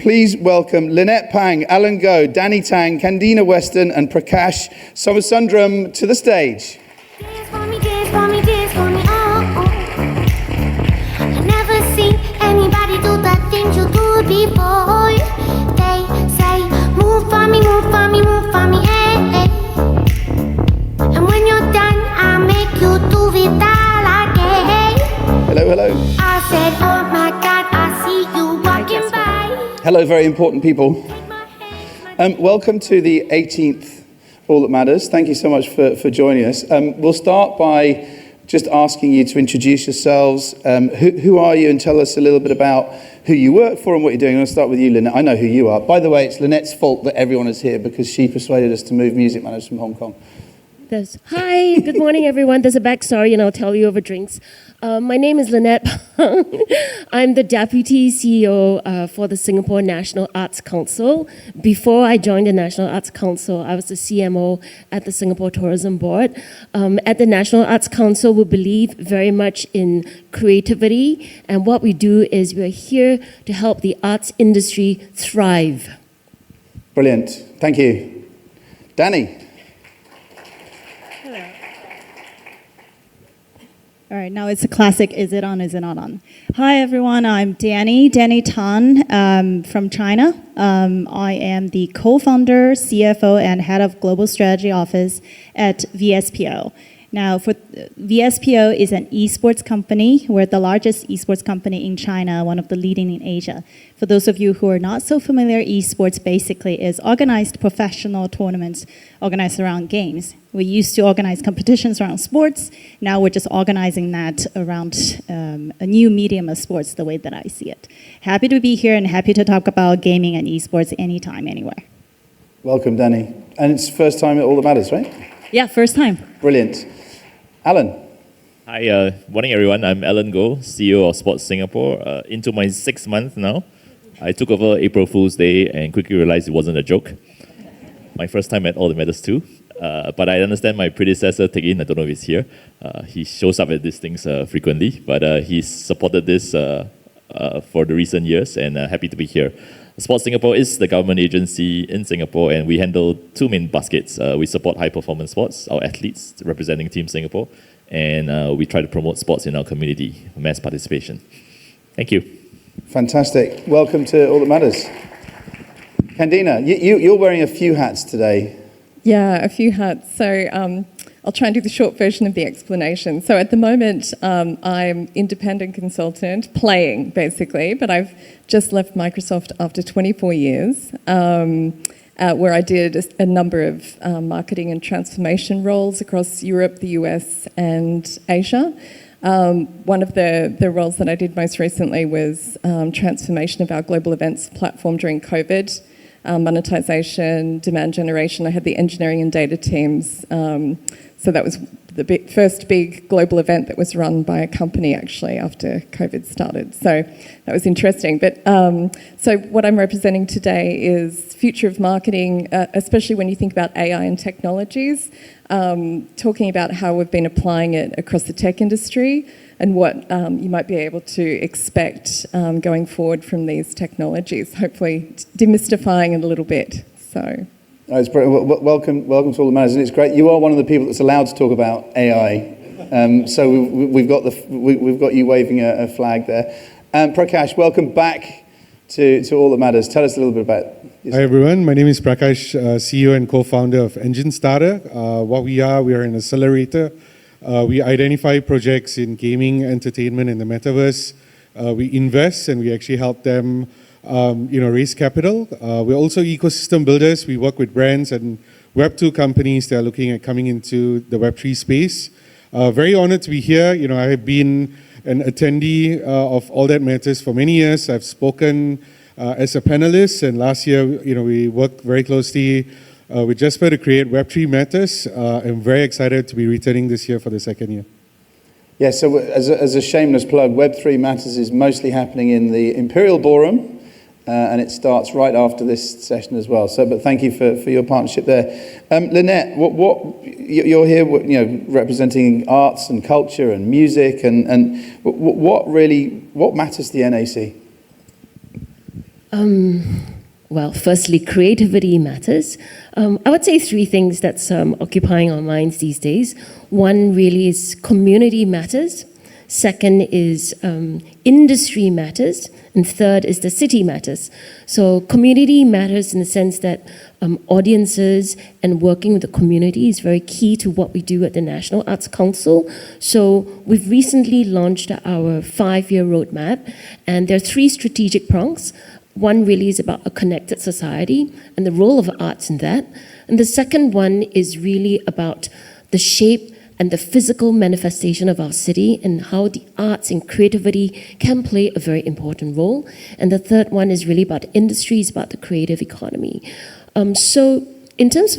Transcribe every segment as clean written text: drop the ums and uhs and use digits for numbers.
please welcome Lynette Pang, Alan Go, Danny Tang, Candina Weston, and Prakash Somosundram to the stage. Dance for me, dance for me, dance for me, oh, oh. I never seen anybody do the things you do before. They say, move for me, move for me, move for me, eh, eh. And when you're done, I'll make you do it all again. Hello, hello. I said, oh my God, I see you walking by. Hello, very important people. Welcome to the 18th All That Matters. Thank you so much for joining us. We'll start by just asking you to introduce yourselves. Who are you, and tell us a little bit about who you work for and what you're doing. I'll start with you, Lynette. I know who you are. By the way, it's Lynette's fault that everyone is here because she persuaded us to move music managers from Hong Kong. Hi, good morning, everyone. There's a backstory, and I'll tell you over drinks. My name is Lynette. I'm the Deputy CEO for the Singapore National Arts Council. Before I joined the National Arts Council, I was the CMO at the Singapore Tourism Board. At the National Arts Council, we believe very much in creativity, and what we do is we're here to help the arts industry thrive. Brilliant. Thank you. Danny. All right, now it's a classic, is it on, is it not on? Hi everyone, I'm Danny Tan from China. I am the co-founder, CFO, and head of Global Strategy Office at VSPO. Now, VSPO is an esports company. We're the largest esports company in China, one of the leading in Asia. For those of you who are not so familiar, esports basically is organized professional tournaments organized around games. We used to organize competitions around sports. Now we're just organizing that around a new medium of sports, the way that I see it. Happy to be here and happy to talk about gaming and esports anytime, anywhere. Welcome, Danny. And it's first time at All That Matters, right? Yeah, first time. Brilliant. Alan. Hi, morning everyone. I'm Alan Go, CEO of Sports Singapore. Into my 6th month now. I took over April Fool's Day and quickly realized it wasn't a joke. My first time at All That Matters too. But I understand my predecessor, Tang, I don't know if he's here. He shows up at these things frequently, but he's supported this for the recent years, and happy to be here. Sports Singapore is the government agency in Singapore, and we handle 2 main baskets. We support high-performance sports, our athletes representing Team Singapore, and we try to promote sports in our community, mass participation. Thank you. Fantastic. Welcome to All That Matters. Candina, you're wearing a few hats today. Yeah, a few hats. So I'll try and do the short version of the explanation. So at the moment, I'm independent consultant, playing basically, but I've just left Microsoft after 24 years, where I did a number of marketing and transformation roles across Europe, the US, and Asia. One of the roles that I did most recently was transformation of our global events platform during COVID. Monetization, demand generation. I had the engineering and data teams. So that was the first big global event that was run by a company actually after COVID started. So that was interesting. But so what I'm representing today is future of marketing, especially when you think about AI and technologies, talking about how we've been applying it across the tech industry and what you might be able to expect going forward from these technologies, hopefully demystifying it a little bit. So. It's welcome to All That Matters, and it's great. You are one of the people that's allowed to talk about AI, so we've got you waving a flag there. Prakash, welcome back to All That Matters. Tell us a little bit about yourself. Hi everyone, my name is Prakash, CEO and co-founder of Enjinstarter. What we are an accelerator. We identify projects in gaming, entertainment, and the metaverse. We invest and we actually help them raise capital. We're also ecosystem builders. We work with brands and Web2 companies that are looking at coming into the Web3 space. Very honored to be here. I have been an attendee of All That Matters for many years. I've spoken as a panelist, and last year, we worked very closely with Jasper to create Web3 Matters. I'm very excited to be returning this year for the 2nd year. Yeah, so as a shameless plug, Web3 Matters is mostly happening in the Imperial Ballroom. And it starts right after this session as well. But thank you for your partnership there. Lynette, what you're here, representing arts and culture and music, and what matters to the NAC? Well, firstly, creativity matters. I would say three things that's occupying our minds these days. One really is community matters. Second is industry matters. And third is the city matters. So community matters in the sense that audiences and working with the community is very key to what we do at the National Arts Council. So we've recently launched our 5-year roadmap, and there are 3 strategic prongs. One really is about a connected society and the role of arts in that. And the second one is really about the shape and the physical manifestation of our city and how the arts and creativity can play a very important role. And the third one is really about industries, about the creative economy. So in terms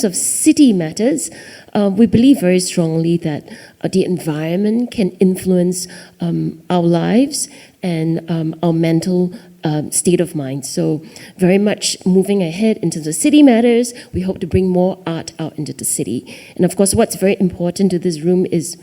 of city matters, we believe very strongly that the environment can influence our lives and our mental state of mind. So very much moving ahead in terms of city matters, we hope to bring more art out into the city. And of course, what's very important to this room is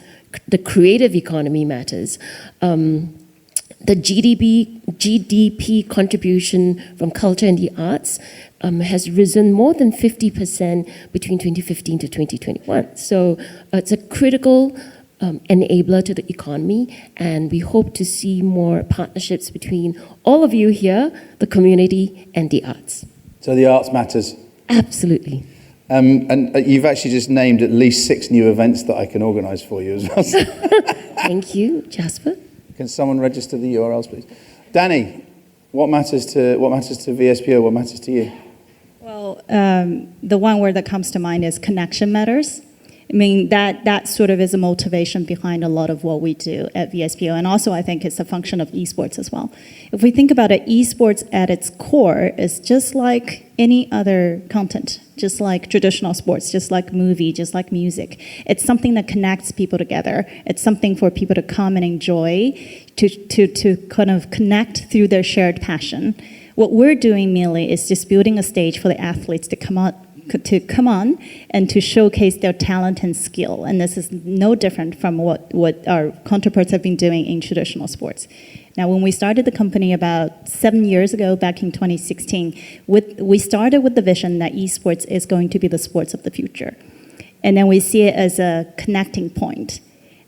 the creative economy matters. The GDP contribution from culture and the arts has risen more than 50% between 2015 to 2021. So it's a critical enabler to the economy, and we hope to see more partnerships between all of you here, the community, and the arts. So the arts matters. Absolutely. And you've actually just named at least 6 new events that I can organise for you as well. Thank you, Jasper. Can someone register the URLs, please? Danny, what matters to VSPO? What matters to you? Well, the one word that comes to mind is connection matters. I mean, that sort of is a motivation behind a lot of what we do at VSPO. And also, I think it's a function of esports as well. If we think about it, esports at its core is just like any other content, just like traditional sports, just like movie, just like music. It's something that connects people together. It's something for people to come and enjoy, to kind of connect through their shared passion. What we're doing merely is just building a stage for the athletes to come on and to showcase their talent and skill. And this is no different from what our counterparts have been doing in traditional sports. Now, when we started the company about 7 years ago, back in 2016, we started with the vision that esports is going to be the sports of the future. And then we see it as a connecting point.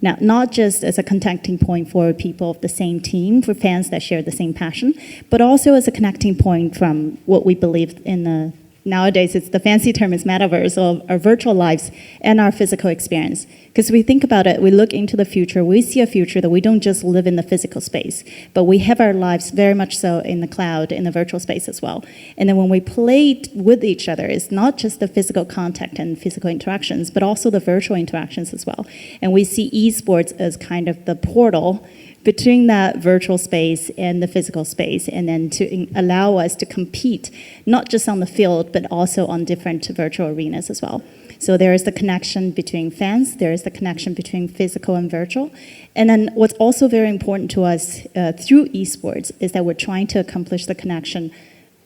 Now, not just as a connecting point for people of the same team, for fans that share the same passion, but also as a connecting point from what we believe in the nowadays, it's the fancy term is metaverse, of our virtual lives and our physical experience. Because we think about it, we look into the future, we see a future that we don't just live in the physical space, but we have our lives very much so in the cloud, in the virtual space as well. And then when we play with each other, it's not just the physical contact and physical interactions, but also the virtual interactions as well. And we see esports as kind of the portal between that virtual space and the physical space, and then to allow us to compete, not just on the field, but also on different virtual arenas as well. So there is the connection between fans, there is the connection between physical and virtual. And then what's also very important to us through esports is that we're trying to accomplish the connection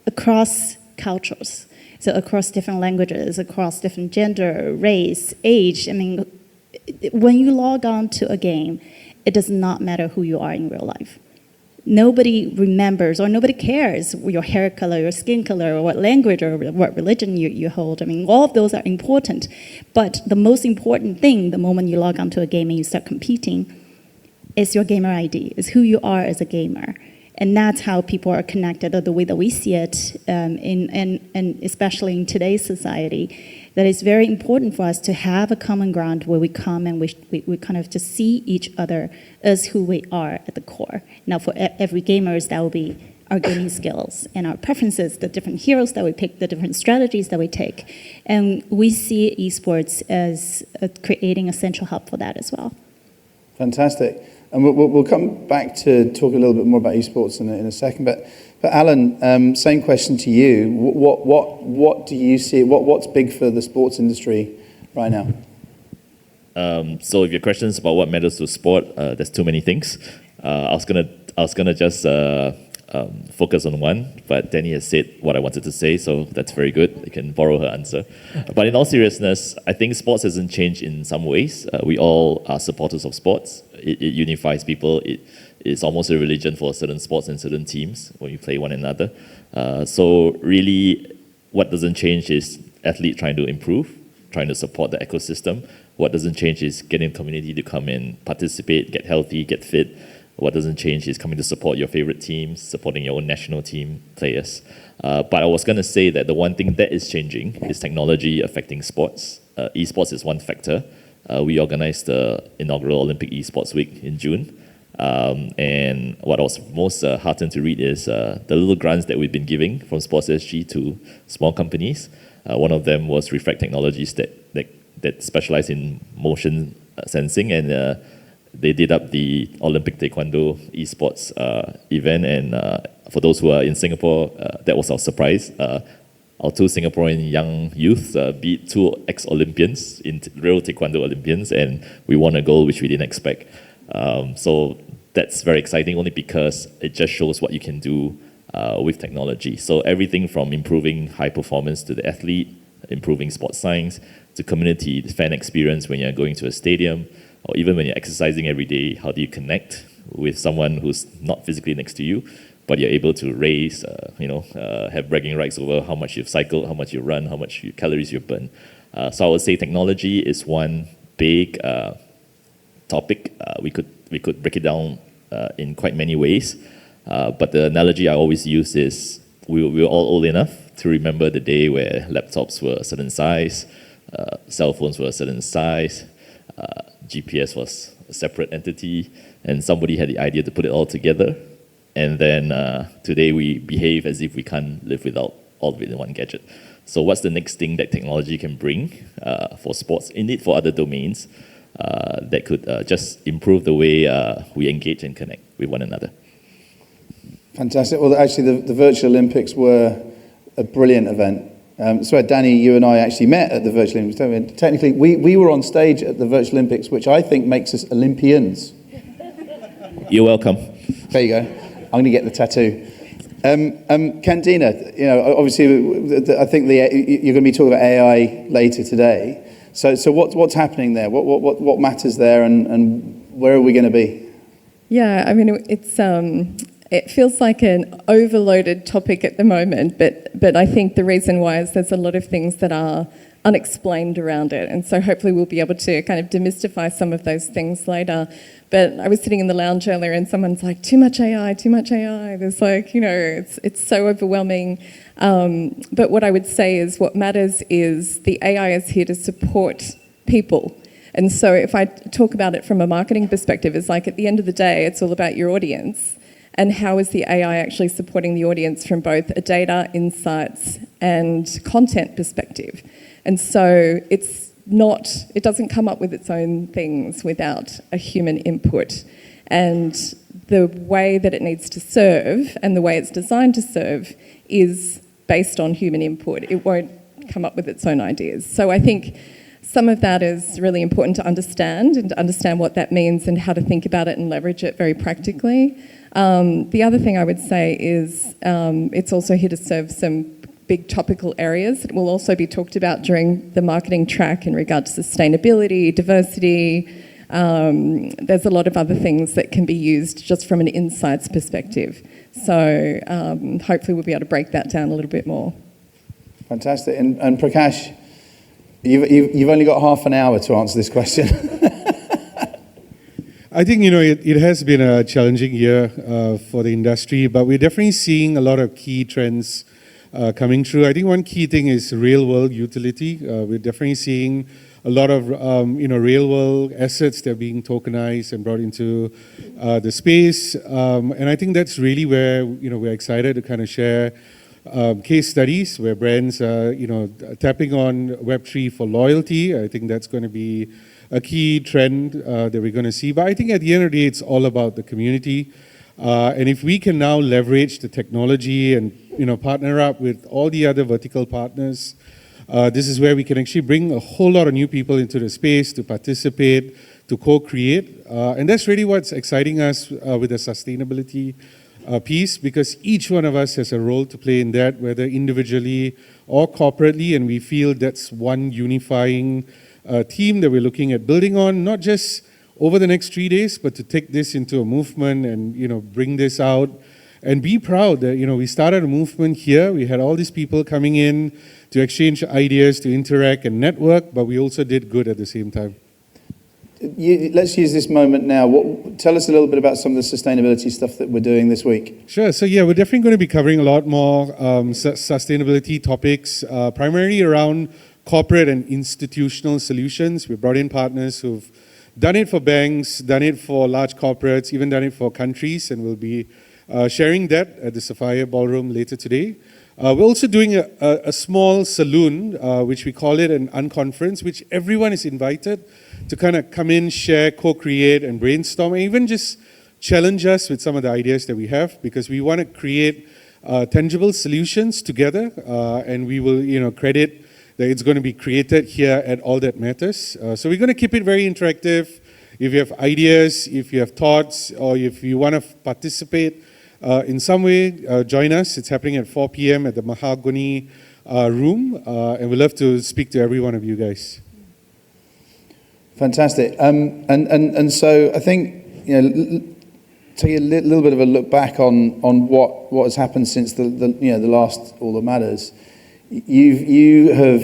across cultures. So across different languages, across different gender, race, age. I mean, when you log on to a game, it does not matter who you are in real life. Nobody remembers or nobody cares your hair color, your skin color, or what language or what religion you hold. I mean, all of those are important. But the most important thing, the moment you log onto a game and you start competing, is your gamer ID, is who you are as a gamer. And that's how people are connected, or the way that we see it, and especially in today's society, that it's very important for us to have a common ground where we come and we kind of just see each other as who we are at the core. Now, for every gamers, that will be our gaming skills and our preferences, the different heroes that we pick, the different strategies that we take. And we see esports as creating a central hub for that as well. Fantastic. And we'll come back to talk a little bit more about esports in a second. But Alan, same question to you. What do you see? What's big for the sports industry right now? So if your question is about what matters to sport, there's too many things. I was gonna just focus on one, but Danny has said what I wanted to say, so that's very good. I can borrow her answer. But in all seriousness, I think sports hasn't changed in some ways. We all are supporters of sports. It unifies people. It's almost a religion for certain sports and certain teams when you play one another. So really, what doesn't change is athlete trying to improve, trying to support the ecosystem. What doesn't change is getting community to come and participate, get healthy, get fit. What doesn't change is coming to support your favorite teams, supporting your own national team players. But I was going to say that the one thing that is changing is technology affecting sports. Esports is one factor. We organized the inaugural Olympic Esports Week in June. And what I was most heartened to read is the little grants that we've been giving from Sports SG to small companies. One of them was Reflect Technologies that specialize in motion sensing, and they did up the Olympic Taekwondo Esports event. And for those who are in Singapore, that was our surprise. Our two Singaporean young youths beat two ex-Olympians, real Taekwondo Olympians, and we won a gold, which we didn't expect. So that's very exciting, only because it just shows what you can do with technology. So everything from improving high performance to the athlete, improving sports science, to community, the fan experience when you're going to a stadium, or even when you're exercising every day, how do you connect with someone who's not physically next to you, but you're able to raise, have bragging rights over how much you've cycled, how much you run, how much calories you burn. So I would say technology is one big topic. We could break it down in quite many ways. But the analogy I always use is we're all old enough to remember the day where laptops were a certain size, cell phones were a certain size, GPS was a separate entity, and somebody had the idea to put it all together. And then today we behave as if we can't live without all of it in one gadget. So what's the next thing that technology can bring for sports, indeed for other domains, that could just improve the way we engage and connect with one another? Fantastic. Well, actually, the Virtual Olympics were a brilliant event. So, Danny, you and I actually met at the Virtual Olympics. Technically, we were on stage at the Virtual Olympics, which I think makes us Olympians. You're welcome. There you go. I'm going to get the tattoo. Candina, obviously, I think you're going to be talking about AI later today. So what's happening there? What matters there, and where are we going to be? Yeah, I mean, it feels like an overloaded topic at the moment, but I think the reason why is there's a lot of things that are unexplained around it, and so hopefully we'll be able to kind of demystify some of those things later. But I was sitting in the lounge earlier and someone's like, too much AI. There's it's so overwhelming. But what I would say is what matters is the AI is here to support people. And so if I talk about it from a marketing perspective, it's like at the end of the day, it's all about your audience. And how is the AI actually supporting the audience from both a data, insights, and content perspective? And so it doesn't come up with its own things without a human input. And the way that it needs to serve and the way it's designed to serve is based on human input. It won't come up with its own ideas. So I think some of that is really important to understand, and to understand what that means and how to think about it and leverage it very practically. The other thing I would say is it's also here to serve some big topical areas that will also be talked about during the marketing track in regard to sustainability, diversity. There's a lot of other things that can be used just from an insights perspective. So hopefully we'll be able to break that down a little bit more. Fantastic. And Prakash, you've only got half an hour to answer this question. I think, it has been a challenging year for the industry, but we're definitely seeing a lot of key trends coming through. I think one key thing is real-world utility. We're definitely seeing a lot of, real-world assets that are being tokenized and brought into the space. And I think that's really where, we're excited to kind of share case studies where brands are, tapping on Web3 for loyalty. I think that's going to be a key trend that we're going to see. But I think at the end of the day, it's all about the community. And if we can now leverage the technology and, partner up with all the other vertical partners, this is where we can actually bring a whole lot of new people into the space to participate, to co-create. And that's really what's exciting us with the sustainability piece, because each one of us has a role to play in that, whether individually or corporately, and we feel that's one unifying team that we're looking at building on, not just over the next 3 days, but to take this into a movement and, bring this out and be proud that, we started a movement here. We had all these people coming in to exchange ideas, to interact and network, but we also did good at the same time. Let's use this moment now. Tell us a little bit about some of the sustainability stuff that we're doing this week. Sure. So we're definitely going to be covering a lot more sustainability topics, primarily around corporate and institutional solutions. We brought in partners who've done it for banks, done it for large corporates, even done it for countries, and we'll be sharing that at the Sapphire Ballroom later today. We're also doing a small saloon, which we call it an unconference, which everyone is invited to kind of come in, share, co-create, and brainstorm, and even just challenge us with some of the ideas that we have, because we want to create tangible solutions together, and we will, credit that it's going to be created here at All That Matters. So we're going to keep it very interactive. If you have ideas, if you have thoughts, or if you want to participate in some way, join us. It's happening at 4 p.m. at the Mahogany room, and we'd love to speak to every one of you guys. Fantastic. And so I think, take a little bit of a look back on what has happened since the last All That Matters. You have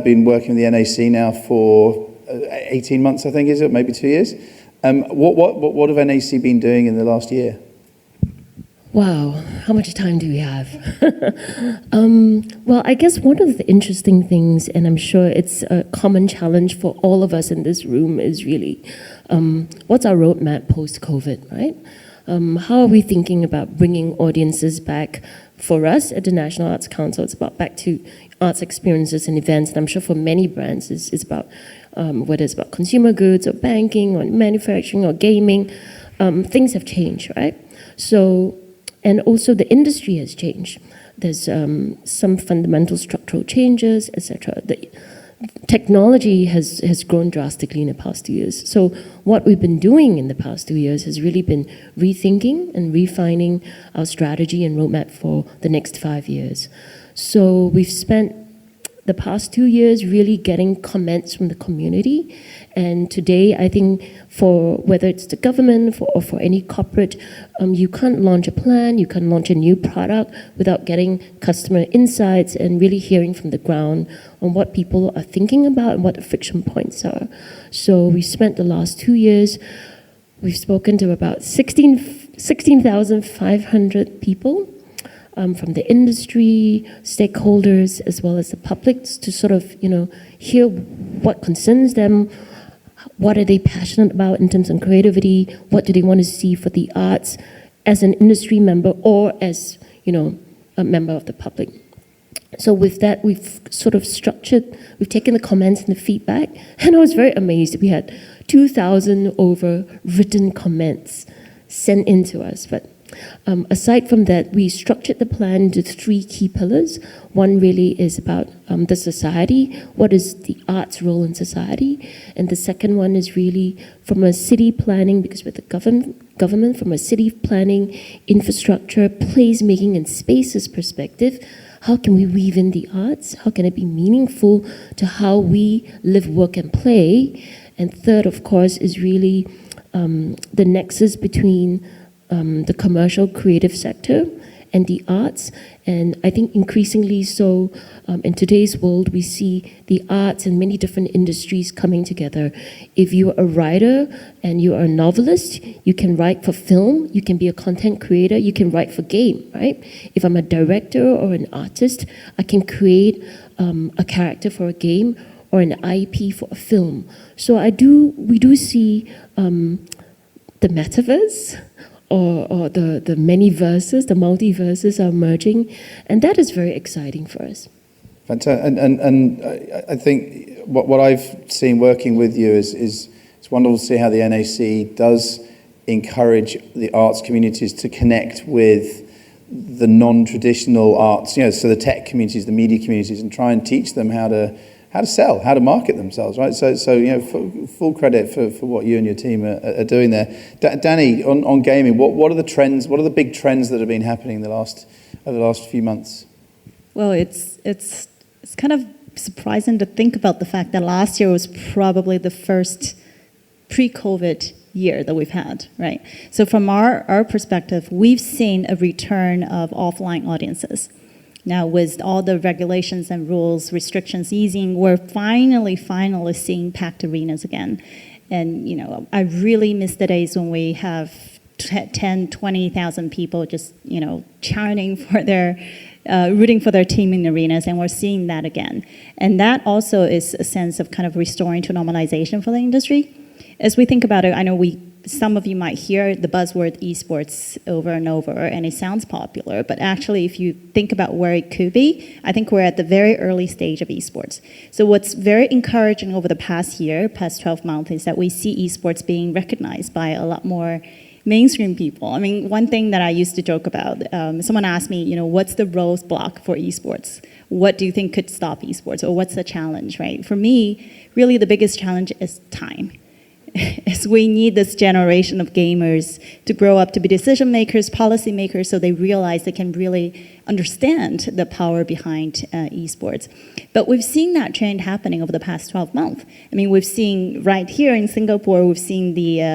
been working with the NAC now for 18 months, I think, is it? Maybe 2 years. What have NAC been doing in the last year? Wow, how much time do we have? Well, I guess one of the interesting things, and I'm sure it's a common challenge for all of us in this room, is really what's our roadmap post-COVID, right? How are we thinking about bringing audiences back? For us at the National Arts Council, it's about back to arts experiences and events, and I'm sure for many brands, it's about whether it's about consumer goods or banking or manufacturing or gaming, things have changed, right? So, and also the industry has changed. There's some fundamental structural changes, etc. The technology has grown drastically in the past 2 years. So what we've been doing in the past 2 years has really been rethinking and refining our strategy and roadmap for the next 5 years. So we've spent the past 2 years really getting comments from the community. And today, I think for whether it's the government or for any corporate, you can't launch a plan, you can't launch a new product without getting customer insights and really hearing from the ground on what people are thinking about and what the friction points are. So we spent the last 2 years, we've spoken to about 16,500 people. From the industry, stakeholders, as well as the public, to sort of, hear what concerns them, what are they passionate about in terms of creativity, what do they want to see for the arts as an industry member or as, a member of the public. So with that, we've sort of we've taken the comments and the feedback, and I was very amazed. We had 2,000 over written comments sent in to us, but aside from that, we structured the plan into 3 key pillars. One really is about the society, what is the arts role in society? And the second one is really from a city planning, because with the government, from a city planning, infrastructure, placemaking and spaces perspective, how can we weave in the arts? How can it be meaningful to how we live, work and play? And third, of course, is really the nexus between the commercial creative sector and the arts. And I think increasingly so in today's world, we see the arts and many different industries coming together. If you're a writer and you're a novelist, you can write for film, you can be a content creator, you can write for game, right? If I'm a director or an artist, I can create a character for a game or an IP for a film. So we do see the metaverse or the many verses, the multiverses are emerging, and that is very exciting for us. Fantastic. And I think what I've seen working with you is it's wonderful to see how the NAC does encourage the arts communities to connect with the non-traditional arts, so the tech communities, the media communities, and try and teach them how to sell, how to market themselves, right? So full credit for what you and your team are doing there. Danny, on gaming, what are the trends? What are the big trends that have been happening over the last few months? Well, it's kind of surprising to think about the fact that last year was probably the first pre-COVID year that we've had, right? So from our perspective, we've seen a return of offline audiences. Now, with all the regulations and rules, restrictions easing, we're finally seeing packed arenas again. And, I really miss the days when we have 10, 20,000 people just, chanting for rooting for their team in the arenas, and we're seeing that again. And that also is a sense of kind of restoring to normalization for the industry. As we think about it, I know some of you might hear the buzzword esports over and over, and it sounds popular, but actually if you think about where it could be, I think we're at the very early stage of esports. So what's very encouraging over the past 12 months, is that we see esports being recognized by a lot more mainstream people. I mean, one thing that I used to joke about, someone asked me, what's the roadblock for esports? What do you think could stop esports, or what's the challenge, right? For me, really the biggest challenge is time. Is we need this generation of gamers to grow up to be decision makers, policy makers, so they realize they can really understand the power behind esports. But we've seen that trend happening over the past 12 months. I mean, we've seen right here in Singapore, we've seen the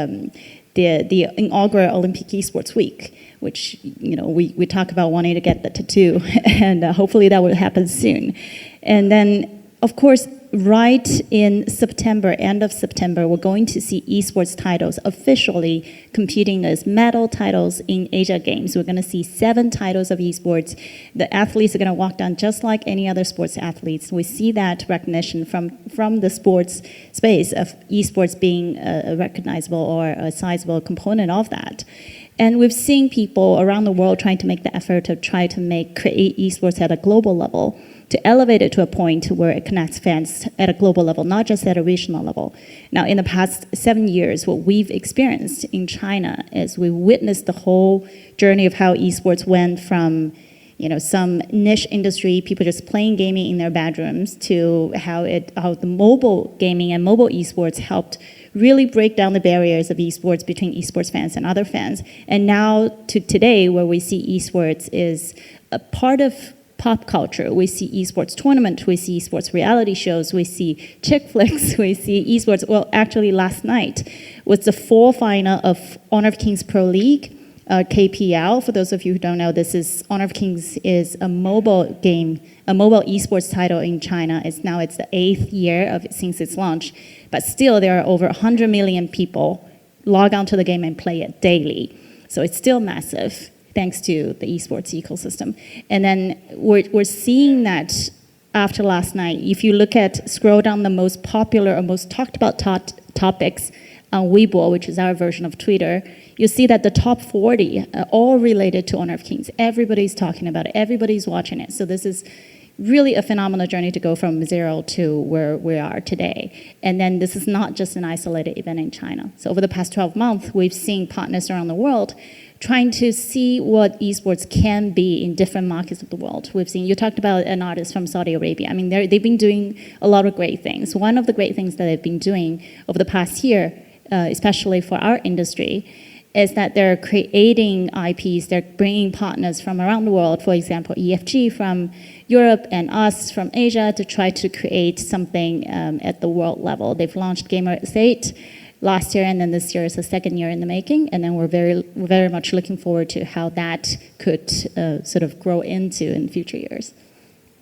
inaugural Olympic Esports Week, which we talk about wanting to get that to 2, and hopefully that will happen soon. And then, of course, right in September, end of September, we're going to see esports titles officially competing as medal titles in Asia Games. We're going to see 7 titles of esports. The athletes are going to walk down just like any other sports athletes. We see that recognition from the sports space of esports being a recognizable or a sizable component of that. And we've seen people around the world trying to make the effort to try to create esports at a global level, to elevate it to a point where it connects fans at a global level, not just at a regional level. Now, in the past 7 years, what we've experienced in China is we witnessed the whole journey of how esports went from some niche industry, people just playing gaming in their bedrooms, to how the mobile gaming and mobile esports helped really break down the barriers of esports between esports fans and other fans. And now to today, where we see esports is a part of pop culture. We see esports tournament, we see esports reality shows, we see chick flicks, we see esports. Well, actually last night was the fall final of Honor of Kings Pro League, KPL. For those of you who don't know, Honor of Kings is a mobile game, a mobile esports title in China. It's the 8th year since its launch, but still there are over 100 million people log onto the game and play it daily. So it's still massive, thanks to the esports ecosystem. And then we're seeing that after last night. If you scroll down the most popular or most talked about topics on Weibo, which is our version of Twitter, you'll see that the top 40 are all related to Honor of Kings. Everybody's talking about it, everybody's watching it. So this is really a phenomenal journey to go from 0 to where we are today. And then this is not just an isolated event in China. So over the past 12 months, we've seen partners around the world trying to see what esports can be in different markets of the world. You talked about an artist from Saudi Arabia. I mean, they've been doing a lot of great things. One of the great things that they've been doing over the past year, especially for our industry, is that they're creating IPs, they're bringing partners from around the world, for example, EFG from Europe and us from Asia, to try to create something at the world level. They've launched Gamer S8 last year, and then this year is the 2nd year in the making, and then we're very much looking forward to how that could sort of grow into in future years.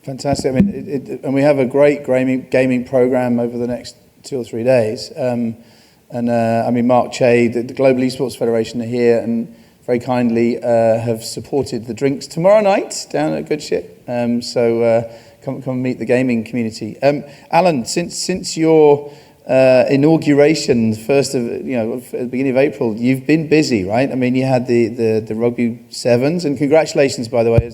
Fantastic. I mean, and we have a great gaming program over the next 2 or 3 days. I mean, Mark Che, the Global Esports Federation, are here and very kindly have supported the drinks tomorrow night down at Good Ship. So come meet the gaming community. Alan, since your inauguration, at the beginning of April, you've been busy, right? I mean, you had the rugby sevens, and congratulations, by the way,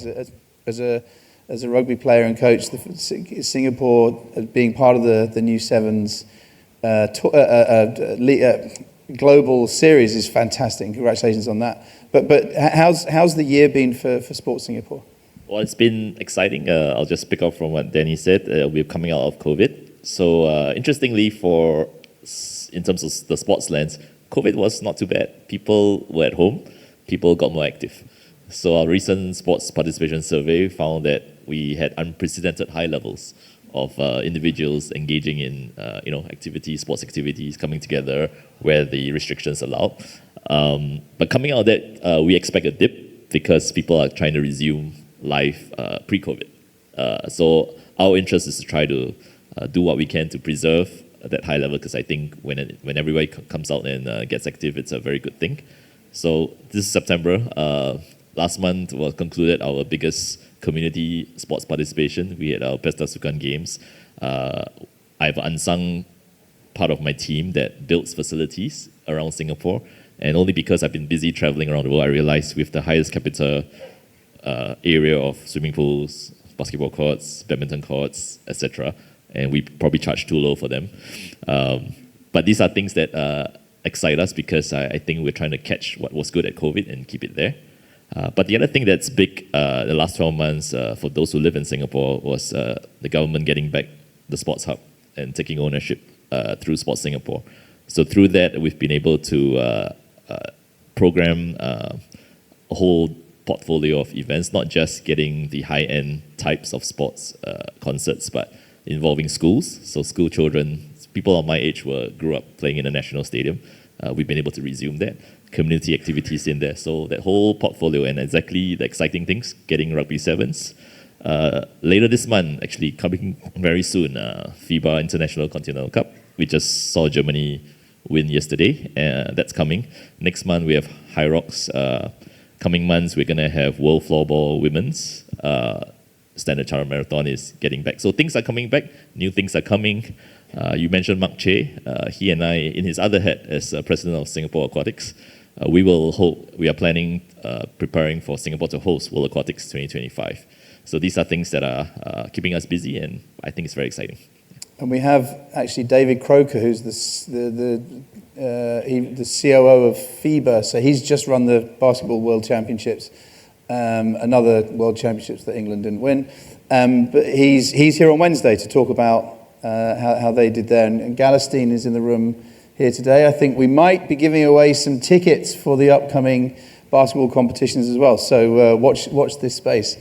as a rugby player and coach, Singapore being part of the new sevens. Global series is fantastic. Congratulations on that. But how's the year been for Sports Singapore? Well, it's been exciting. I'll just pick up from what Danny said. We're coming out of COVID. So interestingly, in terms of the sports lens, COVID was not too bad. People were at home. People got more active. So our recent sports participation survey found that we had unprecedented high levels of individuals engaging in activities, sports activities, coming together where the restrictions allow. But coming out of that, we expect a dip because people are trying to resume life pre-COVID. So our interest is to try to do what we can to preserve that high level, because I think when everybody comes out and gets active, it's a very good thing. So this is September. Last month was concluded our biggest community sports participation. We had our Pesta Sukan Games. I have an unsung part of my team that builds facilities around Singapore, and only because I've been busy traveling around the world, I realized with the highest capita area of swimming pools, basketball courts, badminton courts, etc., and we probably charge too low for them. But these are things that excite us because I think we're trying to catch what was good at COVID and keep it there. But the other thing that's big the last 12 months for those who live in Singapore was the government getting back the sports hub and taking ownership through Sports Singapore. So through that, we've been able to program a whole portfolio of events, not just getting the high-end types of sports concerts, but involving schools. So school children, people of my age grew up playing in a national stadium. We've been able to resume that. Community activities in there. So that whole portfolio, and exactly the exciting things, getting rugby sevens. Later this month, actually coming very soon, FIBA International Continental Cup. We just saw Germany win yesterday. That's coming. Next month we have High Rocks. Coming months we're going to have World Floorball Women's. Standard Chartered Marathon is getting back. So things are coming back. New things are coming. You mentioned Mark Che. He and I, in his other hat as president of Singapore Aquatics, we are planning, preparing for Singapore to host World Aquatics 2025. So these are things that are keeping us busy, and I think it's very exciting. And we have actually David Croker, who's the COO of FIBA. So he's just run the Basketball World Championships, another World Championships that England didn't win. But he's here on Wednesday to talk about how they did there. And Galestine is in the room here today. I think we might be giving away some tickets for the upcoming basketball competitions as well. So watch this space.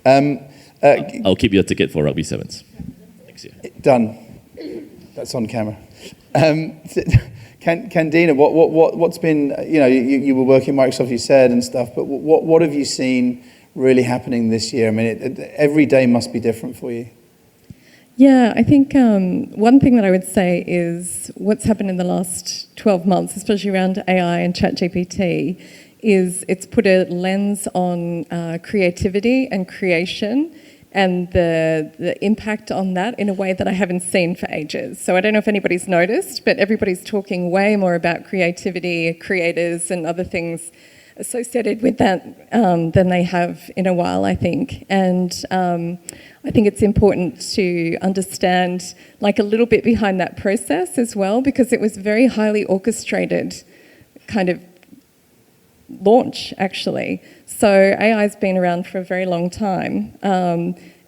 I'll keep you a ticket for Rugby Sevens next year. Done. That's on camera. Candina, what's been, you were working at Microsoft, you said, and stuff, but what have you seen really happening this year? I mean, every day must be different for you. Yeah, I think one thing that I would say is what's happened in the last 12 months, especially around AI and ChatGPT, is it's put a lens on creativity and creation and the impact on that in a way that I haven't seen for ages. So I don't know if anybody's noticed, but everybody's talking way more about creativity, creators and other things associated with that than they have in a while, I think. And I think it's important to understand like a little bit behind that process as well, because it was very highly orchestrated kind of launch, actually. So AI's been around for a very long time.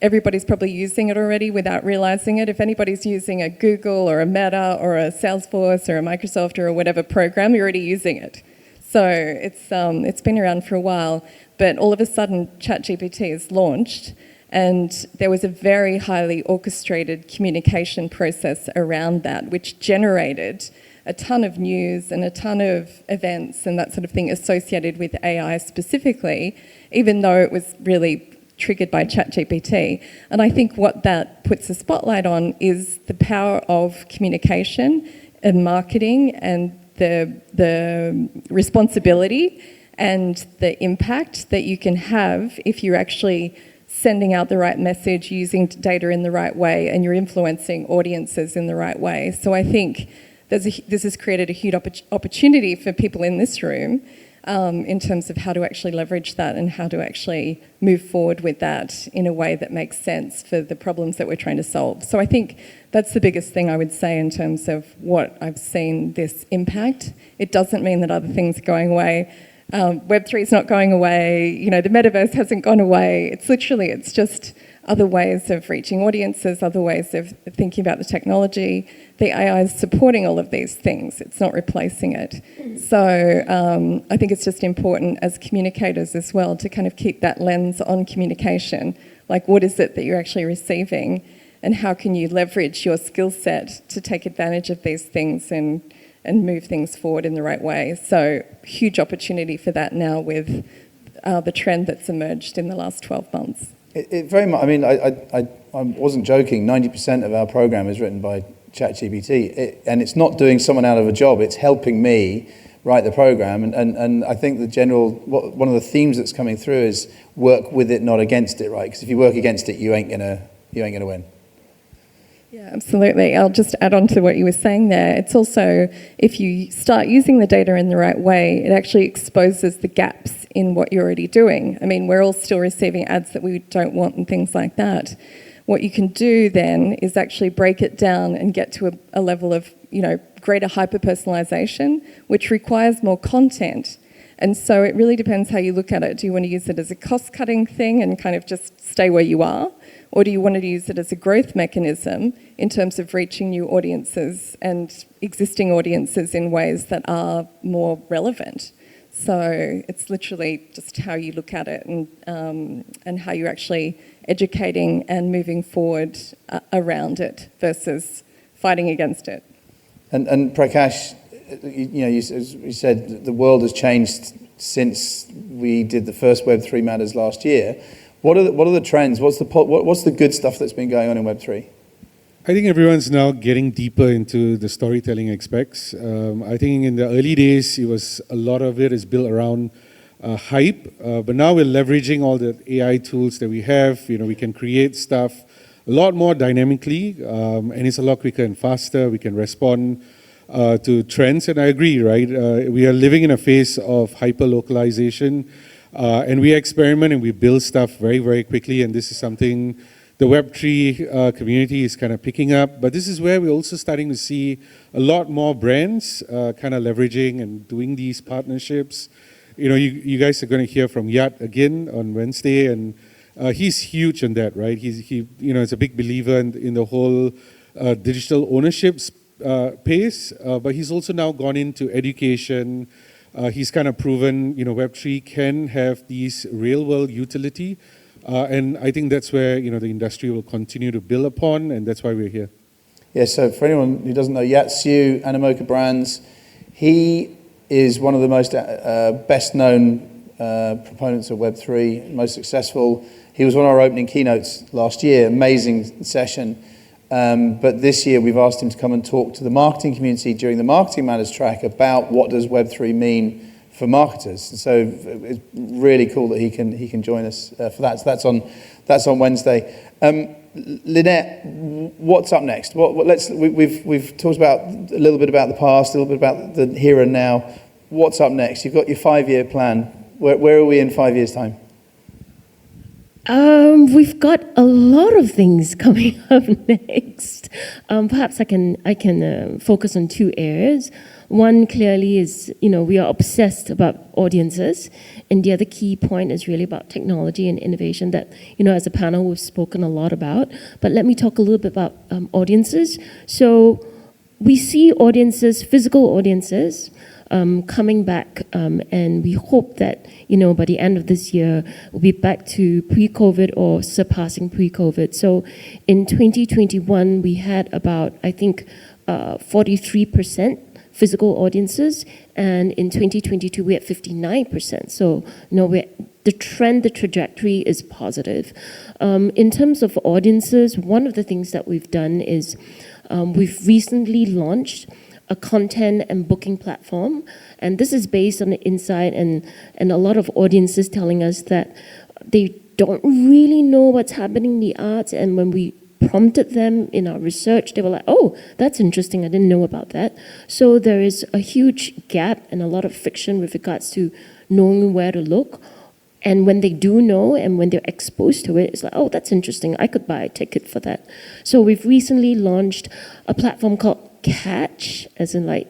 Everybody's probably using it already without realizing it. If anybody's using a Google or a Meta or a Salesforce or a Microsoft or whatever program, you're already using it. So it's been around for a while, but all of a sudden ChatGPT is launched, and there was a very highly orchestrated communication process around that, which generated a ton of news and a ton of events and that sort of thing associated with AI specifically, even though it was really triggered by ChatGPT. And I think what that puts a spotlight on is the power of communication and marketing and the responsibility and the impact that you can have if you're actually sending out the right message, using data in the right way, and you're influencing audiences in the right way. So I think this has created a huge opportunity for people in this room in terms of how to actually leverage that and how to actually move forward with that in a way that makes sense for the problems that we're trying to solve. So I think that's the biggest thing I would say in terms of what I've seen this impact. It doesn't mean that other things are going away. Web3 is not going away. The metaverse hasn't gone away. It's just other ways of reaching audiences, other ways of thinking about the technology. The AI is supporting all of these things. It's not replacing it. So I think it's just important as communicators as well to kind of keep that lens on communication. Like, what is it that you're actually receiving? and how can you leverage your skill set to take advantage of these things and move things forward in the right way. So huge opportunity for that now with the trend that's emerged in the last 12 months. It very much, I mean, I wasn't joking, 90% of our program is written by ChatGPT, and it's not doing someone out of a job, it's helping me write the program, and I think one of the themes that's coming through is work with it, not against it, right? Because if you work against it, you ain't gonna win. Yeah, absolutely. I'll just add on to what you were saying there. It's also, if you start using the data in the right way, it actually exposes the gaps in what you're already doing. I mean, we're all still receiving ads that we don't want and things like that. What you can do then is actually break it down and get to a level of, greater hyper-personalization, which requires more content. And so it really depends how you look at it. Do you want to use it as a cost-cutting thing and kind of just stay where you are? Or do you want to use it as a growth mechanism in terms of reaching new audiences and existing audiences in ways that are more relevant? So it's literally just how you look at it and how you're actually educating and moving forward around it versus fighting against it. And Prakash, you said the world has changed since we did the first Web3 Matters last year. What are the trends? What's the good stuff that's been going on in Web3? I think everyone's now getting deeper into the storytelling aspects. I think in the early days, a lot of it is built around hype, but now we're leveraging all the AI tools that we have. We can create stuff a lot more dynamically, and it's a lot quicker and faster. We can respond to trends, and I agree, right? We are living in a phase of hyper-localization, and we experiment and we build stuff very, very quickly, and this is something the Web3 community is kind of picking up. But this is where we're also starting to see a lot more brands kind of leveraging and doing these partnerships. You guys are going to hear from Yat again on Wednesday, and he's huge on that, right? He is a big believer in the whole digital ownership pace, but he's also now gone into education. He's kind of proven, Web3 can have these real-world utility, and I think that's where, the industry will continue to build upon, and that's why we're here. Yeah, so for anyone who doesn't know, Yat Siu, Animoca Brands, he is one of the most best-known proponents of Web3, most successful. He was one of our opening keynotes last year, amazing session. But this year we've asked him to come and talk to the marketing community during the Marketing Matters track about what does Web3 mean for marketers. And so it's really cool that he can join us for that. So that's on Wednesday. Lynette, what's up next? We've talked about a little bit about the past, a little bit about the here and now. What's up next? You've got your 5-year plan. Where are we in 5 years' time? We've got a lot of things coming up next. Perhaps I can focus on 2 areas. One clearly is, we are obsessed about audiences, and the other key point is really about technology and innovation that, as a panel we've spoken a lot about. But let me talk a little bit about audiences. So we see audiences, physical audiences, coming back, and we hope that, by the end of this year, we'll be back to pre-COVID or surpassing pre-COVID. So in 2021, we had about, I think, 43% physical audiences, and in 2022, we had 59%. So, the trend, the trajectory is positive. In terms of audiences, one of the things that we've done is we've recently launched a content and booking platform. And this is based on the insight and a lot of audiences telling us that they don't really know what's happening in the arts. And when we prompted them in our research, they were like, oh, that's interesting, I didn't know about that. So there is a huge gap and a lot of friction with regards to knowing where to look. And when they do know and when they're exposed to it, it's like, oh, that's interesting, I could buy a ticket for that. So we've recently launched a platform called Catch, as in like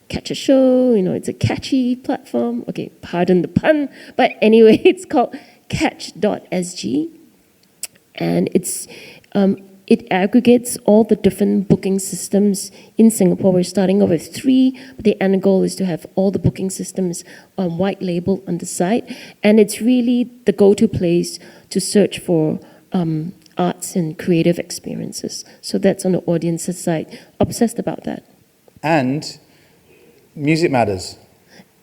catch a show, it's a catchy platform. Okay, pardon the pun, but anyway, it's called catch.sg, and it aggregates all the different booking systems in Singapore. We're starting off with 3, but the end goal is to have all the booking systems white label on the site, and it's really the go-to place to search for arts and creative experiences. So that's on the audience's side. Obsessed about that. And Music Matters.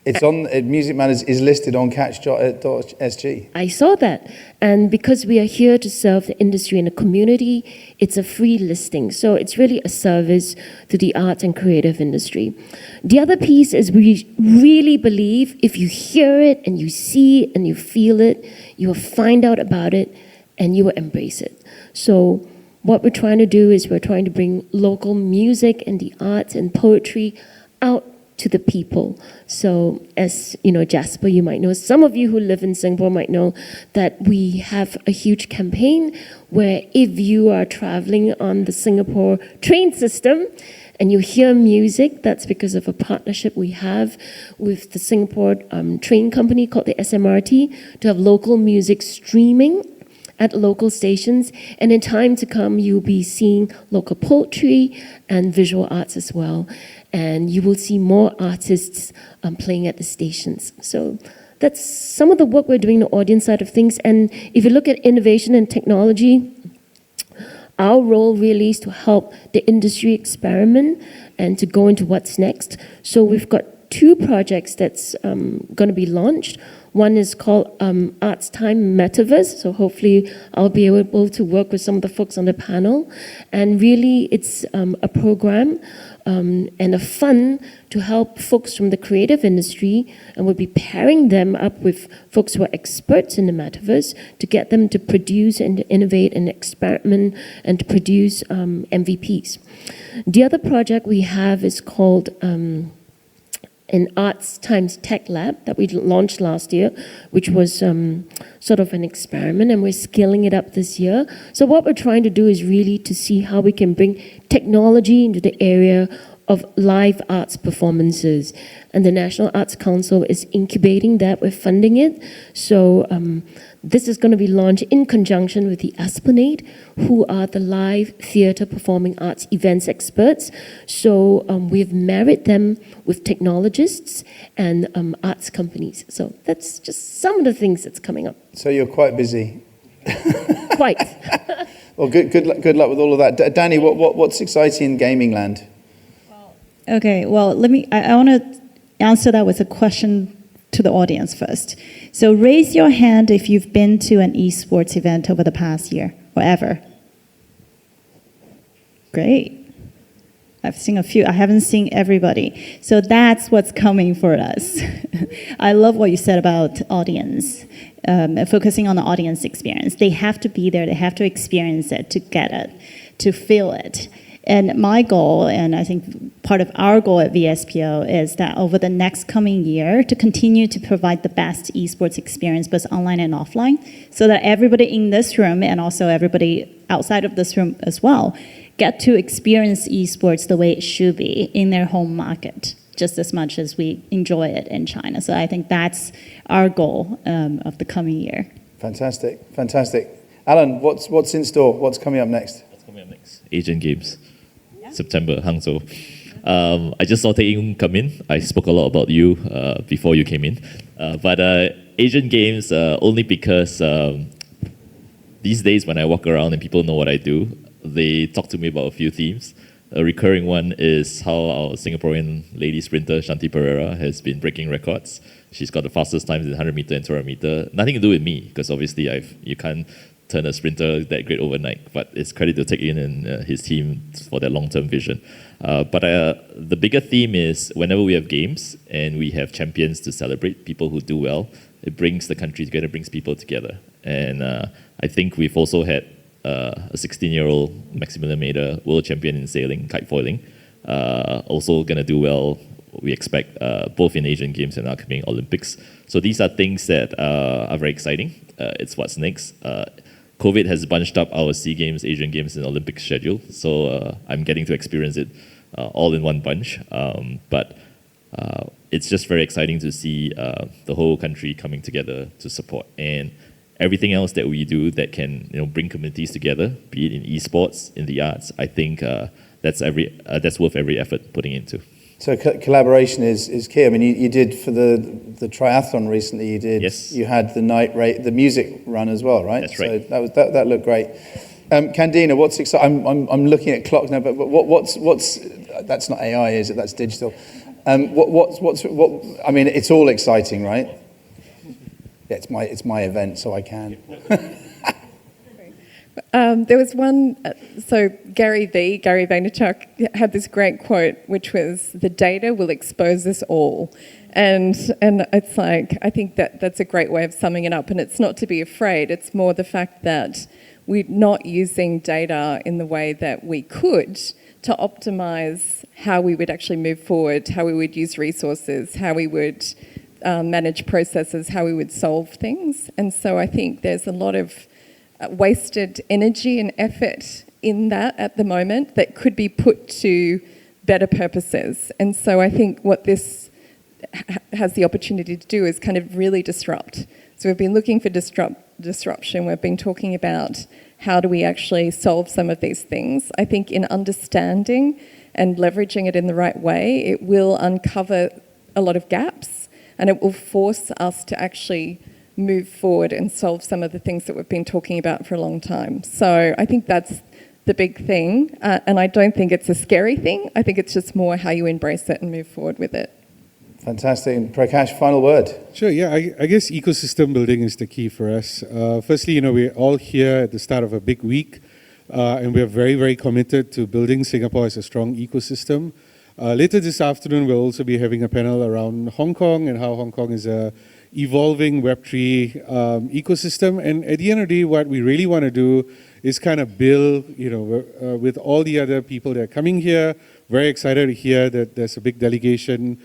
It's on, Music Matters is listed on catch.sg. I saw that. And because we are here to serve the industry and the community, it's a free listing. So it's really a service to the arts and creative industry. The other piece is we really believe if you hear it and you see it and you feel it, you will find out about it and you will embrace it. So what we're trying to do is we're trying to bring local music and the arts and poetry out to the people. So as you know, Jasper, you might know, some of you who live in Singapore might know that we have a huge campaign where if you are traveling on the Singapore train system and you hear music, that's because of a partnership we have with the Singapore train company called the SMRT to have local music streaming at local stations, and in time to come, you'll be seeing local poetry and visual arts as well. And you will see more artists playing at the stations. So that's some of the work we're doing on the audience side of things. And if you look at innovation and technology, our role really is to help the industry experiment and to go into what's next. So we've got 2 projects that's going to be launched. One is called Arts Time Metaverse, so hopefully I'll be able to work with some of the folks on the panel. And really it's a program and a fund to help folks from the creative industry, and we'll be pairing them up with folks who are experts in the metaverse to get them to produce and to innovate and experiment and to produce MVPs. The other project we have is called an Arts Times Tech Lab that we launched last year, which was sort of an experiment, and we're scaling it up this year. So what we're trying to do is really to see how we can bring technology into the area of live arts performances. And the National Arts Council is incubating that, we're funding it. So this is going to be launched in conjunction with the Esplanade, who are the live theatre performing arts events experts. So we've married them with technologists and arts companies. So that's just some of the things that's coming up. So you're quite busy. Quite. Well, good luck with all of that. Danny, what's exciting in gaming land? Okay, well, I want to answer that with a question to the audience first. So raise your hand if you've been to an esports event over the past year or ever. Great. I've seen a few. I haven't seen everybody. So that's what's coming for us. I love what you said about audience, focusing on the audience experience. They have to be there. They have to experience it, to get it, to feel it. And my goal, and I think part of our goal at VSPO, is that over the next coming year to continue to provide the best esports experience, both online and offline, so that everybody in this room and also everybody outside of this room as well get to experience esports the way it should be in their home market, just as much as we enjoy it in China. So I think that's our goal of the coming year. Fantastic. Alan, what's in store? What's coming up next? Asian Games, September, Hangzhou. I just saw Tang come in. I spoke a lot about you before you came in. But Asian Games, only because these days when I walk around and people know what I do, they talk to me about a few themes. A recurring one is how our Singaporean lady sprinter, Shanti Pereira, has been breaking records. She's got the fastest times in 100 meter and 200 meter. Nothing to do with me, because obviously you can't turn a sprinter that great overnight, but it's credit to Teck In and his team for their long-term vision. But the bigger theme is whenever we have games and we have champions to celebrate, people who do well, it brings the country together, brings people together. And I think we've also had a 16-year-old Maximilian Mader, world champion in sailing, kite foiling, also going to do well, we expect, both in Asian Games and upcoming Olympics. So these are things that are very exciting. It's what's next. COVID has bunched up our SEA Games, Asian Games, and Olympic schedule, so I'm getting to experience it all in one bunch. But it's just very exciting to see the whole country coming together to support, and everything else that we do that can bring communities together, be it in esports, in the arts. I think that's worth every effort putting into. So collaboration is key. I mean, you did for the triathlon recently. Yes. You had the night the music run as well, right? That's right. So that looked great. Candina, what's exciting? I'm looking at clocks now, but what's that's not AI, is it? That's digital. I mean, it's all exciting, right? Yeah, it's my event, so I can. There was one, so Gary Vaynerchuk had this great quote, which was, "The data will expose us all." And it's like, I think that's a great way of summing it up. And it's not to be afraid, it's more the fact that we're not using data in the way that we could to optimize how we would actually move forward, how we would use resources, how we would manage processes, how we would solve things. And so I think there's a lot of wasted energy and effort in that at the moment that could be put to better purposes. And so I think what this has the opportunity to do is kind of really disrupt. So we've been looking for disruption. We've been talking about how do we actually solve some of these things. I think in understanding and leveraging it in the right way, it will uncover a lot of gaps, and it will force us to actually move forward and solve some of the things that we've been talking about for a long time. So I think that's the big thing, and I don't think it's a scary thing. I think it's just more how you embrace it and move forward with it. Fantastic. And Prakash, final word. Sure, yeah, I guess ecosystem building is the key for us. Firstly, we're all here at the start of a big week, and we're very, very committed to building Singapore as a strong ecosystem. Later this afternoon, we'll also be having a panel around Hong Kong and how Hong Kong is a evolving Web3 ecosystem. And at the end of the day, what we really want to do is kind of build, with all the other people that are coming here. Very excited to hear that there's a big delegation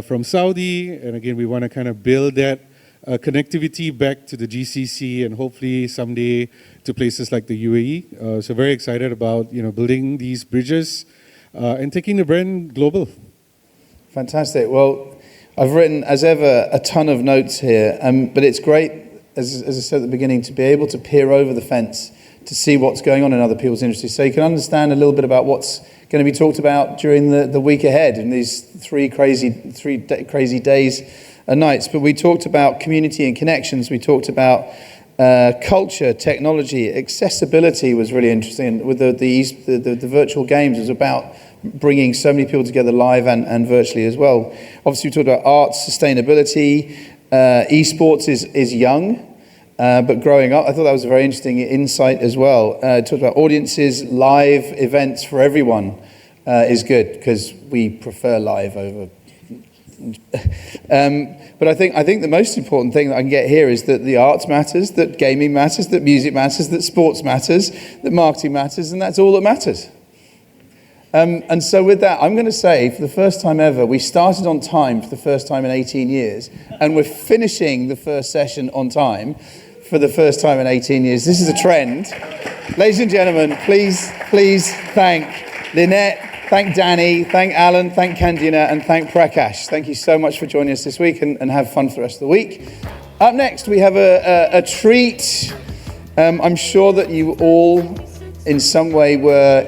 from Saudi, and again, we want to kind of build that connectivity back to the GCC and hopefully someday to places like the UAE. So very excited about building these bridges and taking the brand global. Fantastic. Well, I've written, as ever, a ton of notes here, but it's great, as I said at the beginning, to be able to peer over the fence to see what's going on in other people's industries, so you can understand a little bit about what's going to be talked about during the week ahead in these three crazy days and nights. But we talked about community and connections. We talked about culture, technology, accessibility was really interesting. With the virtual games, it was about bringing so many people together live and virtually as well. Obviously, we talked about arts, sustainability. Esports is young. But growing up, I thought that was a very interesting insight as well. Talked about audiences, live events for everyone is good because we prefer live over. But I think the most important thing that I can get here is that the arts matters, that gaming matters, that music matters, that sports matters, that marketing matters, and that's all that matters. And so with that, I'm going to say, for the first time ever, we started on time for the first time in 18 years, and we're finishing the first session on time for the first time in 18 years. This is a trend. Ladies and gentlemen, please thank Lynette, thank Danny, thank Alan, thank Candina, and thank Prakash. Thank you so much for joining us this week, and have fun for the rest of the week. Up next, we have a treat. I'm sure that you all, in some way, were